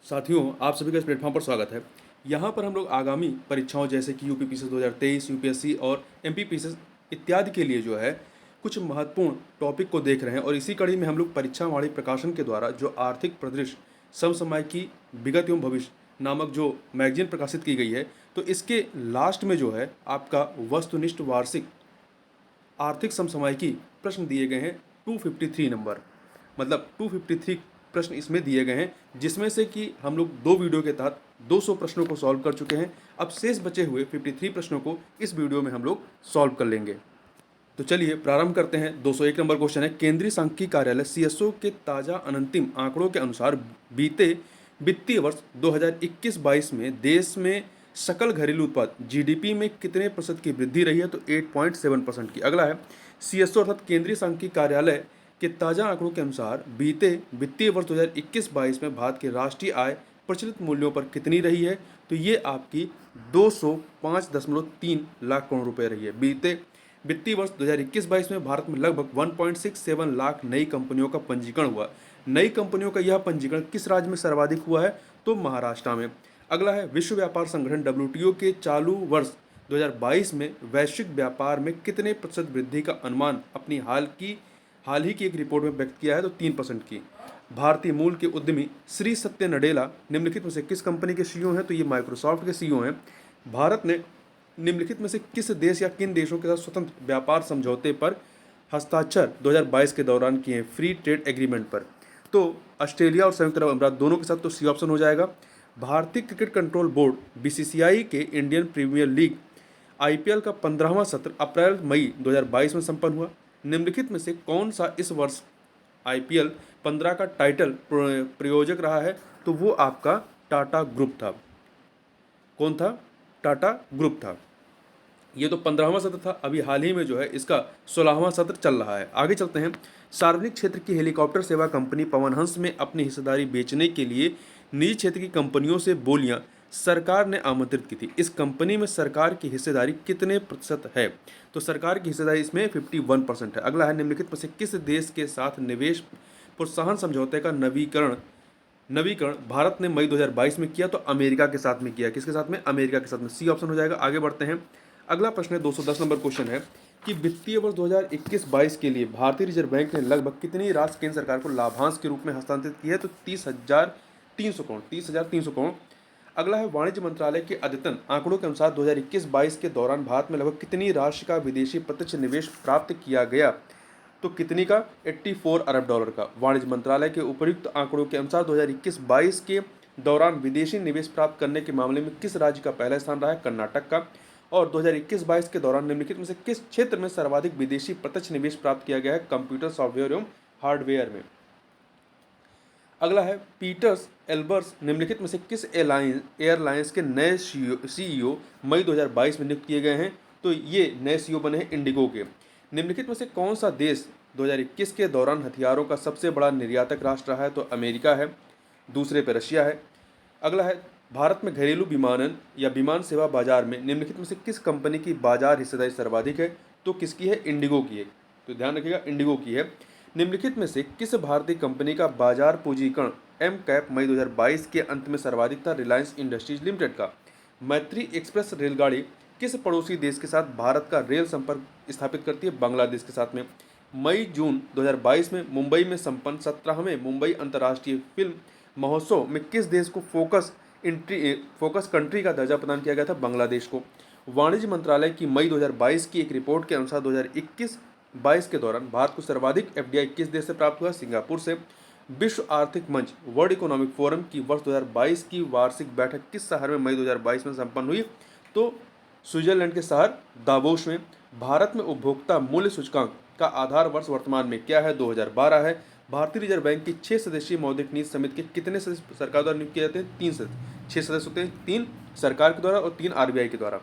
साथियों, आप सभी का इस प्लेटफॉर्म पर स्वागत है। यहाँ पर हम लोग आगामी परीक्षाओं जैसे कि यूपी पीसीएस 2023, यूपीएससी और एमपी पीसीएस इत्यादि के लिए जो है कुछ महत्वपूर्ण टॉपिक को देख रहे हैं और इसी कड़ी में हम लोग परीक्षा वाणी प्रकाशन के द्वारा जो आर्थिक परिदृश्य समसामयिकी विगत एवं भविष्य नामक जो मैगजीन प्रकाशित की गई है, तो इसके लास्ट में जो है आपका वस्तुनिष्ठ वार्षिक आर्थिक समसामयिकी प्रश्न दिए गए हैं 253 नंबर, मतलब 253 प्रश्न इसमें दिए गए हैं, जिसमें से कि हम लोग दो वीडियो के तहत 200 प्रश्नों को सॉल्व कर चुके हैं। अब शेष बचे हुए 53 प्रश्नों को इस वीडियो में हम लोग सॉल्व कर लेंगे। तो चलिए प्रारंभ करते हैं। 201 नंबर क्वेश्चन है, केंद्रीय सांख्यिकी कार्यालय सीएसओ के ताजा अनंतिम आंकड़ों के अनुसार बीते वित्तीय वर्ष 2021-22 में देश में सकल घरेलू उत्पाद जीडीपी में कितने प्रतिशत की वृद्धि रही है? तो 8.7% की। अगला है, सीएसओ अर्थात केंद्रीय सांख्यिकी कार्यालय के ताजा आंकड़ों के अनुसार बीते वित्तीय वर्ष 2021-22 में भारत की राष्ट्रीय आय प्रचलित मूल्यों पर कितनी रही है? तो ये आपकी 205.3 लाख करोड़ रुपए रही है। बीते वित्तीय वर्ष 2021-22 में भारत में लगभग 1.67 लाख नई कंपनियों का पंजीकरण हुआ। नई कंपनियों का यह पंजीकरण किस राज्य में सर्वाधिक हुआ है? तो महाराष्ट्र में। अगला है, विश्व व्यापार संगठन डब्ल्यूटीओ के चालू वर्ष 2022 में वैश्विक व्यापार में कितने प्रतिशत वृद्धि का अनुमान अपनी हाल ही की एक रिपोर्ट में व्यक्त किया है? तो 3% की। भारतीय मूल के उद्यमी श्री सत्य नडेला निम्नलिखित में से किस कंपनी के सीईओ हैं? तो ये माइक्रोसॉफ्ट के सीईओ हैं। भारत ने निम्नलिखित में से किस देश या किन देशों के साथ स्वतंत्र व्यापार समझौते पर हस्ताक्षर 2022 के दौरान किए हैं? फ्री ट्रेड एग्रीमेंट पर। तो ऑस्ट्रेलिया और संयुक्त अरब अमीरात दोनों के साथ, तो सी ऑप्शन हो जाएगा। भारतीय क्रिकेट कंट्रोल बोर्ड बीसीसीआई के इंडियन प्रीमियर लीग आईपीएल का 15वां सत्र अप्रैल मई 2022 में संपन्न हुआ। निम्नलिखित में से कौन सा इस वर्ष आईपीएल 15 का टाइटल प्रायोजक रहा है? तो वो आपका टाटा ग्रुप था। कौन था? टाटा ग्रुप था। ये तो 15वां सत्र था, अभी हाल ही में जो है इसका 16वां सत्र चल रहा है। आगे चलते हैं। सार्वजनिक क्षेत्र की हेलीकॉप्टर सेवा कंपनी पवन हंस में अपनी हिस्सेदारी बेचने के लिए निजी क्षेत्र की कंपनियों से बोलियां सरकार ने आमंत्रित की थी। इस कंपनी में सरकार की हिस्सेदारी कितने प्रतिशत है? तो सरकार की हिस्सेदारी इसमें 51% है। अगला है, निम्नलिखित में से किस देश के साथ निवेश प्रोत्साहन समझौते का नवीकरण भारत ने मई 2022 में किया? तो अमेरिका के साथ में किया। किसके साथ में? अमेरिका के साथ में। सी ऑप्शन हो जाएगा। आगे बढ़ते हैं। अगला प्रश्न है, 210 नंबर क्वेश्चन है कि वित्तीय वर्ष 2021-22 के लिए भारतीय रिजर्व बैंक ने लगभग कितनी राशि केंद्र सरकार को लाभांश के रूप में हस्तांतरित की है? तो 30,300 करोड़। 30,300 करोड़। अगला है, वाणिज्य मंत्रालय के अद्यतन आंकड़ों के अनुसार 2021-22 के दौरान भारत में लगभग कितनी राशि का विदेशी प्रत्यक्ष निवेश प्राप्त किया गया? तो कितनी का? 84 अरब डॉलर का। वाणिज्य मंत्रालय के उपयुक्त आंकड़ों के अनुसार 2021-22 के दौरान विदेशी निवेश प्राप्त करने के मामले में किस राज्य का पहला स्थान रहा है? कर्नाटक का। और 2021-22 के दौरान निम्नलिखित में से किस क्षेत्र में सर्वाधिक विदेशी प्रत्यक्ष निवेश प्राप्त किया गया है? कंप्यूटर सॉफ्टवेयर एवं हार्डवेयर में। अगला है, पीटर्स एल्बर्स निम्नलिखित में से किस एयरलाइंस के नए सीईओ मई 2022 में नियुक्त किए गए हैं? तो ये नए सीईओ बने हैं इंडिगो के। निम्नलिखित में से कौन सा देश 2021 के दौरान हथियारों का सबसे बड़ा निर्यातक राष्ट्र रहा है? तो अमेरिका है। दूसरे पे रशिया है। अगला है, भारत में घरेलू विमानन या विमान सेवा बाजार में निम्नलिखित में से किस कंपनी की बाजार हिस्सेदारी सर्वाधिक है? तो किसकी है? इंडिगो की है। तो ध्यान रखिएगा, इंडिगो की है। निम्नलिखित में से किस भारतीय कंपनी का बाजार पूंजीकरण एम कैप मई 2022 के अंत में सर्वाधिक था? रिलायंस इंडस्ट्रीज लिमिटेड का। मैत्री एक्सप्रेस रेलगाड़ी किस पड़ोसी देश के साथ भारत का रेल संपर्क स्थापित करती है? बांग्लादेश के साथ में। मई जून 2022 में मुंबई में संपन्न 17वें मुंबई अंतर्राष्ट्रीय फिल्म महोत्सव में किस देश को फोकस कंट्री का दर्जा प्रदान किया गया था? बांग्लादेश को। वाणिज्य मंत्रालय की मई 2022 की एक रिपोर्ट के अनुसार 2021-22 के दौरान भारत को सर्वाधिक एफडीआई किस देश से प्राप्त हुआ? सिंगापुर से। विश्व आर्थिक मंच वर्ल्ड इकोनॉमिक फोरम की वर्ष 2022 की वार्षिक बैठक किस शहर में मई 2022 में संपन्न हुई? तो स्विट्जरलैंड के शहर दावोस में। भारत में उपभोक्ता मूल्य सूचकांक का आधार वर्ष वर्तमान में क्या है? 2012 है। भारतीय रिजर्व बैंक की 6 सदस्यीय मौद्रिक नीति समिति के कितने सदस्य सरकार द्वारा नियुक्त किए जाते हैं? 3 सदस्य। 6 सदस्य होते हैं, 3 सरकार के द्वारा और 3 आरबीआई के द्वारा।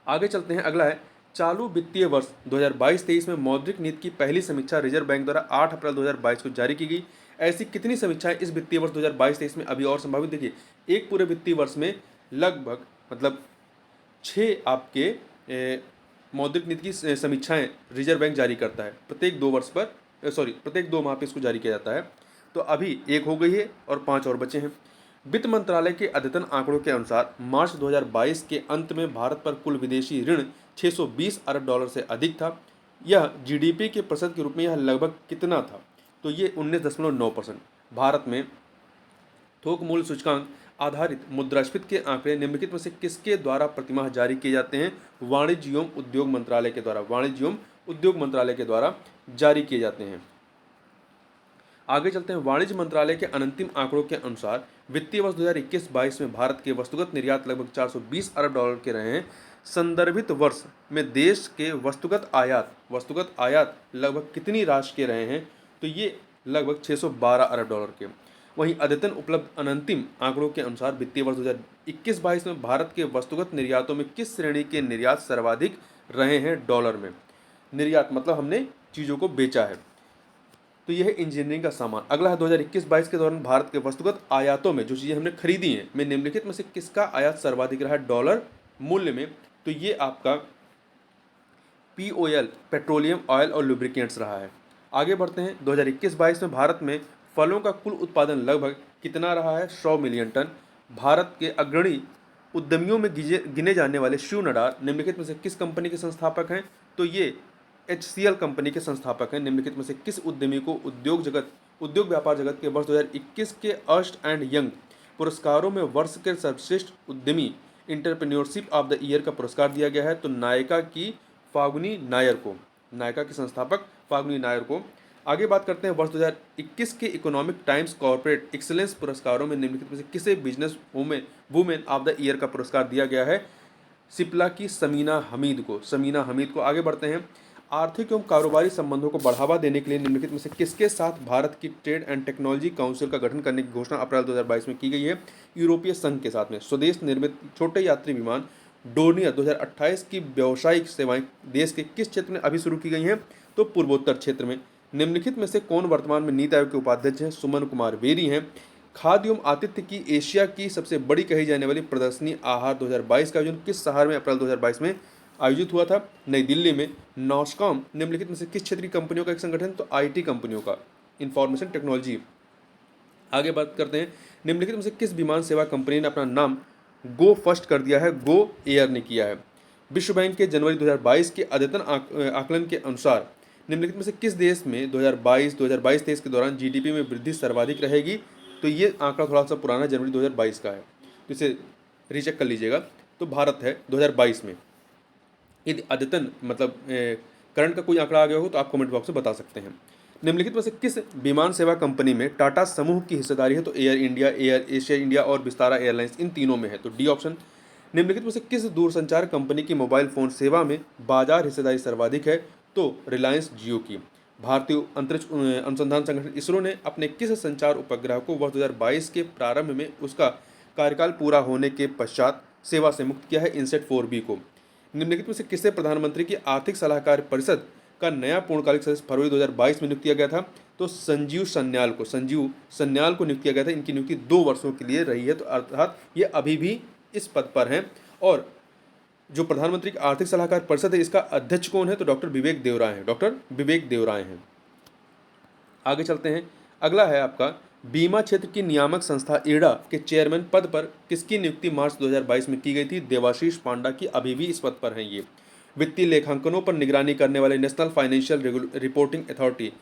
आगे चलते हैं। अगला है, चालू वित्तीय वर्ष 2022-23 में मौद्रिक नीति की पहली समीक्षा रिजर्व बैंक द्वारा 8 अप्रैल 2022 को जारी की गई। ऐसी कितनी समीक्षाएं इस वित्तीय वर्ष 2022-23 में अभी और संभावित? देखिए, एक पूरे वित्तीय वर्ष में लगभग मतलब 6 आपके मौद्रिक नीति की समीक्षाएं रिजर्व बैंक जारी करता है। प्रत्येक 2 माह पे इसको जारी किया जाता है। तो अभी एक हो गई है और 5 और बचे हैं। वित्त मंत्रालय के अद्यतन आंकड़ों के अनुसार मार्च 2022 के अंत में भारत पर कुल विदेशी ऋण 620 अरब डॉलर से अधिक था। यह जीडीपी के प्रतिशत के रूप में यह लगभग कितना था? तो ये 19.9%। भारत में थोक मूल्य सूचकांक आधारित मुद्रास्फीति के आंकड़े निम्नलिखित में से किसके द्वारा प्रतिमाह जारी किए जाते हैं? वाणिज्य एवं उद्योग मंत्रालय के द्वारा। वाणिज्य एवं उद्योग मंत्रालय के द्वारा जारी किए जाते हैं। आगे चलते हैं। वाणिज्य मंत्रालय के अंतिम आंकड़ों के अनुसार वित्तीय वर्ष 2021-22 में भारत के वस्तुगत निर्यात लगभग 420 अरब डॉलर के रहे हैं। संदर्भित वर्ष में देश के वस्तुगत आयात लगभग कितनी राशि के रहे हैं? तो ये लगभग 612 अरब डॉलर के। वहीं अद्यतन उपलब्ध अंतिम आंकड़ों के अनुसार वित्तीय वर्ष 2021-22 में भारत के वस्तुगत निर्यातों में किस श्रेणी के निर्यात सर्वाधिक रहे हैं डॉलर में? निर्यात मतलब हमने चीज़ों को बेचा है, तो यह है इंजीनियरिंग का सामान। अगला है 2021-22 के दौरान भारत के वस्तुगत आयातों में जो चीज़ें हमने खरीदी हैं में निम्नलिखित में से किसका आयात सर्वाधिक रहा है डॉलर मूल्य में? तो ये आपका POL पेट्रोलियम ऑयल और लुब्रिकेंट्स रहा है। आगे बढ़ते हैं। 2021-22 में भारत में फलों का कुल उत्पादन लगभग कितना रहा है? 100 मिलियन टन। भारत के अग्रणी उद्यमियों में गिने जाने वाले शिव नडार निम्नलिखित में से किस कंपनी के संस्थापक हैं? तो ये HCL कंपनी के संस्थापक हैं। निम्नलिखित में से किस उद्यमी को उद्योग व्यापार जगत के वर्ष 2021 के अर्स्ट एंड यंग पुरस्कारों में वर्ष के सर्वश्रेष्ठ उद्यमी इंटरप्रेन्योरशिप ऑफ द ईयर का पुरस्कार दिया गया है? तो नायका की फाल्गुनी नायर को, नायका के संस्थापक फाल्गुनी नायर को। आगे बात करते हैं। वर्ष 2021 के इकोनॉमिक टाइम्स कॉर्पोरेट एक्सीलेंस पुरस्कारों में निम्नलिखित में से किसे business women of the year का पुरस्कार दिया गया है? सिप्ला की समीना हमीद को। आगे बढ़ते हैं। आर्थिक एवं कारोबारी संबंधों को बढ़ावा देने के लिए निम्नलिखित में से किसके साथ भारत की ट्रेड एंड टेक्नोलॉजी काउंसिल का गठन करने की घोषणा अप्रैल 2022 में की गई है? यूरोपीय संघ के साथ में। स्वदेश निर्मित छोटे यात्री विमान डोर्नियर 2028 की व्यावसायिक सेवाएं देश के किस क्षेत्र में अभी शुरू की गई हैं? तो पूर्वोत्तर क्षेत्र में। निम्नलिखित में से कौन वर्तमान में नीति आयोग के उपाध्यक्ष हैं? सुमन कुमार बेरी हैं। खाद्य एवं आतिथ्य की एशिया की सबसे बड़ी कही जाने वाली प्रदर्शनी आहार 2022 का आयोजन किस शहर में अप्रैल 2022 में आयोजित हुआ था? नई दिल्ली में। नॉस्कॉम निम्नलिखित में से किस क्षेत्रीय कंपनियों का एक संगठन? तो IT कंपनियों का, इंफॉर्मेशन टेक्नोलॉजी। आगे बात करते हैं। निम्नलिखित में से किस विमान सेवा कंपनी ने अपना नाम गो फर्स्ट कर दिया है? गो एयर ने किया है। विश्व बैंक के जनवरी 2022 के अद्यतन आकलन के अनुसार निम्नलिखित में से किस देश में 2022-23 के दौरान GDP में वृद्धि सर्वाधिक रहेगी? तो ये आंकड़ा थोड़ा सा पुराना जनवरी 2022 का है, तो इसे रीचेक कर लीजिएगा। तो भारत है 2022 में। यदि अद्यतन मतलब करंट का कोई आंकड़ा आ गया हो तो आप कमेंट बॉक्स में बता सकते हैं। निम्नलिखित में से किस विमान सेवा कंपनी में टाटा समूह की हिस्सेदारी है? तो air India, air Asia India और विस्तारा एयरलाइंस, इन तीनों में है, तो डी ऑप्शन। निम्नलिखित में से किस दूरसंचार कंपनी की मोबाइल फोन सेवा में बाजार हिस्सेदारी सर्वाधिक है? तो रिलायंस जियो की। भारतीय अंतरिक्ष अनुसंधान संगठन इसरो ने अपने किस संचार उपग्रह को वर्ष 2022 के प्रारंभ में उसका कार्यकाल पूरा होने के पश्चात सेवा से मुक्त किया है? इनसेट 4B को। निम्नलिखित में से किसे प्रधानमंत्री की आर्थिक सलाहकार परिषद का नया पूर्णकालिक सदस्य फरवरी 2022 में नियुक्त किया गया था? तो संजीव सन्याल को नियुक्त किया गया था। इनकी नियुक्ति 2 वर्षों के लिए रही है, तो अर्थात ये अभी भी इस पद पर हैं। और जो प्रधानमंत्री की आर्थिक सलाहकार परिषद है इसका अध्यक्ष कौन है? तो डॉक्टर विवेक देवराय हैं। आगे चलते हैं। अगला है आपका बीमा क्षेत्र की नियामक संस्था इरडा के चेयरमैन पद पर किसकी नियुक्ति मार्च 2022 में की गई थी? देवाशीष पांडा की। अभी भी इस पद पर हैं ये। वित्तीय लेखांकनों पर निगरानी करने वाले national financial reporting authority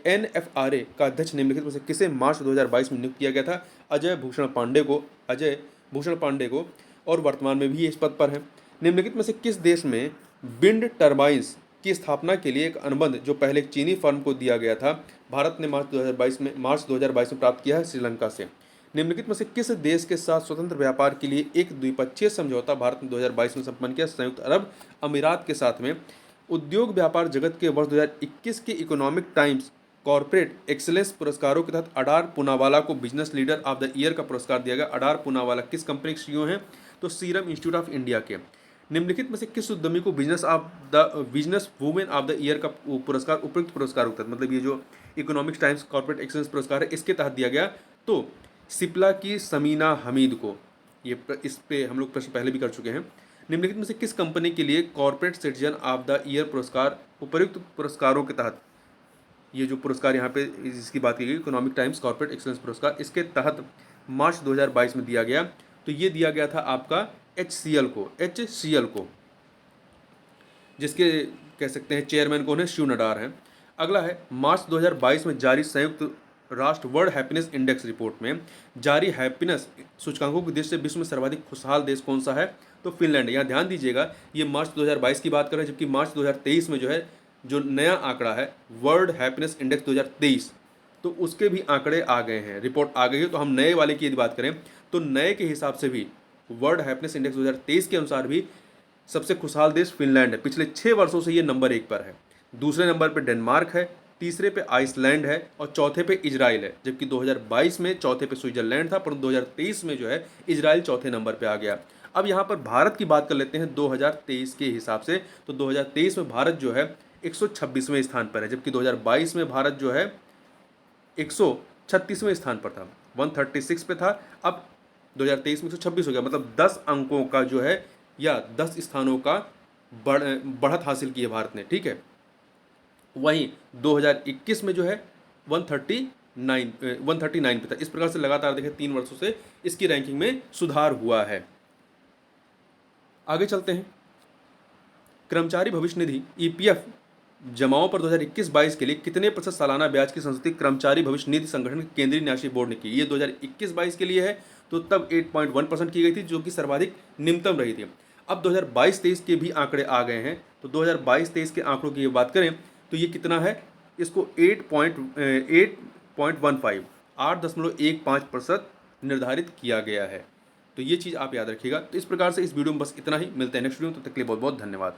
NFRA का अध्यक्ष निम्नलिखित में से किसे मार्च 2022 में नियुक्त किया गया था? अजय भूषण पांडे को, और वर्तमान में भी ये इस पद पर हैं। निम्नलिखित में से किस देश में विंड टर्बाइंस की स्थापना के लिए एक अनुबंध जो पहले एक चीनी फर्म को दिया गया था, भारत ने मार्च 2022 में प्राप्त किया है? श्रीलंका से। निम्नलिखित में से किस देश के साथ स्वतंत्र व्यापार के लिए एक द्विपक्षीय समझौता भारत ने 2022 में संपन्न किया? संयुक्त अरब अमीरात के साथ में। उद्योग व्यापार जगत के वर्ष 2021 के इकोनॉमिक टाइम्स कॉर्पोरेट एक्सीलेंस पुरस्कारों के तहत अडार पूनावाला को business leader of the year का पुरस्कार दिया गया। अडार पूनावाला किस कंपनी के CEO हैं? तो सीरम इंस्टीट्यूट ऑफ इंडिया के। निम्नलिखित में से किस उद्यमी को business women of the year का पुरस्कार उपयुक्त पुरस्कार के तहत, मतलब ये जो इकोनॉमिक्स टाइम्स कॉर्पोरेट एक्सीलेंस पुरस्कार है इसके तहत दिया गया? तो सिप्ला की समीना हमीद को। ये इस पे हम लोग प्रश्न पहले भी कर चुके हैं। निम्नलिखित में से किस कंपनी के लिए corporate citizen of the year पुरस्कार उपयुक्त पुरस्कारों के तहत ये जो पुरस्कार यहाँ पे जिसकी बात की गई इकोनॉमिक टाइम्स कॉर्पोरेट एक्सीलेंस पुरस्कार, इसके तहत मार्च 2022 में दिया गया। तो ये दिया गया था आपका HCL को, जिसके कह सकते हैं चेयरमैन कौन है, शिव नडार हैं। अगला है मार्च 2022 में जारी संयुक्त राष्ट्र वर्ल्ड हैप्पीनेस इंडेक्स रिपोर्ट में जारी हैप्पीनेस सूचकांकों की दृष्टि से विश्व में सर्वाधिक खुशहाल देश कौन सा है, तो फिनलैंड। यहाँ ध्यान दीजिएगा ये मार्च 2022 की बात कर रहे हैं, जबकि मार्च 2023 में जो है जो नया आंकड़ा है वर्ल्ड हैप्पीनेस इंडेक्स 2023, तो उसके भी आंकड़े आ गए हैं, रिपोर्ट आ गई है। तो हम नए वाले की यदि बात करें तो नए के हिसाब से भी वर्ल्ड हैप्पीनेस इंडेक्स 2023 के अनुसार भी सबसे खुशहाल देश फिनलैंड है। पिछले 6 वर्षों से ये नंबर 1 पर है। दूसरे नंबर पे डेनमार्क है, तीसरे पे आइसलैंड है और चौथे पे इजराइल है। जबकि 2022 में चौथे पे स्विट्जरलैंड था, परंतु 2023 में जो है इजराइल चौथे नंबर पे आ गया। अब यहाँ पर भारत की बात कर लेते हैं 2023 के हिसाब से। तो 2023 में भारत जो है 126वें स्थान पर है, जबकि 2022 में भारत जो है 136वें स्थान पर था, 136 पे था। अब 2023 में 126 हो गया, मतलब 10 अंकों का जो है या 10 स्थानों का बढ़त हासिल की है भारत ने, ठीक है। वहीं 2021 में जो है 139 पे था। इस प्रकार से लगातार देखें 3 वर्षों से इसकी रैंकिंग में सुधार हुआ है। आगे चलते हैं। कर्मचारी भविष्य निधि EPF जमाओं पर 2021-22 के लिए कितने प्रतिशत सालाना ब्याज की संस्तुति कर्मचारी भविष्य निधि संगठन के केंद्रीय न्यासी बोर्ड ने की। ये 2021-22 के लिए है, तो तब 8.1% की गई थी, जो कि सर्वाधिक निम्नतम रही थी। अब 2022-23 के भी आंकड़े आ गए हैं, तो 2022-23 के आंकड़ों की बात करें तो ये कितना है, इसको 8.15% निर्धारित किया गया है। तो ये चीज़ आप याद रखिएगा। तो इस प्रकार से इस वीडियो में बस इतना ही। मिलते हैं नेक्स्ट वीडियो में, तब तक के लिए बहुत बहुत धन्यवाद।